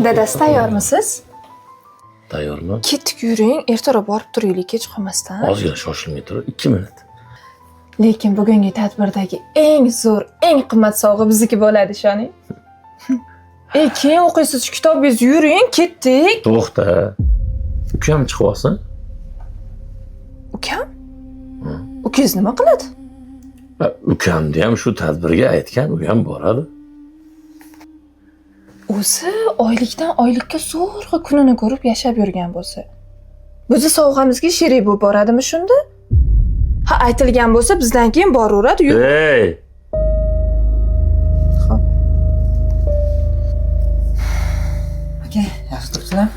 Dadasi tayyormisiz? Tayyorman. Ketdik yuring, ertaroq borib turaylik kech qolmasdan. Ozgina shoshilmay tur, 2 minut. Lekin bugungi tadbirdagi eng zo'r, eng qimmat sovg'a bizniki bo'ladi, ishoning. Keyin o'qiysiz kitobingizni, yuring, ketdik. To'xta. Ukam chiqib olsin. Ukam? Ukangiz nima qiladi? Ukamni ham shu tadbirga aytgan, u ham boradi. O'zi oylikdan oylikka zo'rg'a kunini ko'rib yashab yurgan bo'lsa, bizni sovg'amizga sherik bo'lib boradimi shunda? Ha, aytilgan bo'lsa bizdan keyin boraveradi. Ey! Xo'p. Aka, yaxshi turibsizlar?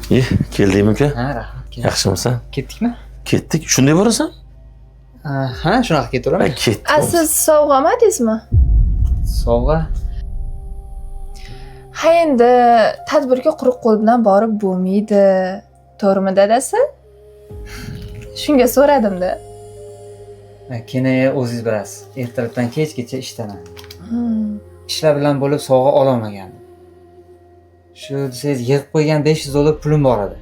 Keldingmi uka? Ha, rahmat. Yaxshimisan? Ketdikmi? Ketdik. Shunday borasan? Ha, shunaqa ketaveraman. Ketdik. Siz sovg'a olmadingizmi? Sovg'a. Ha, endi tadbirga quruq qo'l bilan borib bo'lmaydi. To'g'rimi, dadasi? Shunga so'radim-da. Keyin o'zingiz bilasiz, ertalabdan kechgacha ishdaman. Ishlar bilan bo'lib sovg'a ola olmagandim. Shu desangiz yig'ib qo'ygan 500 dollar pulim bor edi.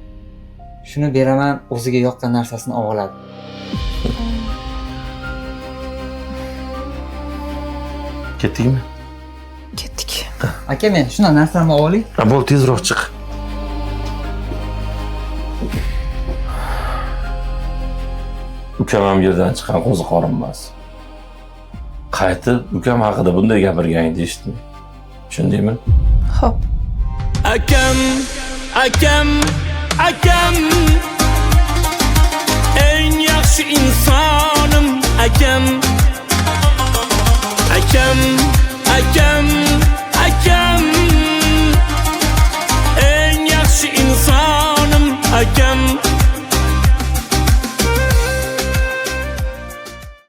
Shuni beraman, o'ziga yoqqan narsasini oladi. Ketdikmi? Ketdik. Aka, men shuna narsamni oling. Bo'l, tezroq chiq. Ukam ham yerdan chiqqan qo'ziqorin emas. Qaytib ukam haqida bunday gapirganingni eshitdim. Tushundingmi? Xo'p. Akam eng yaxshi insonim akam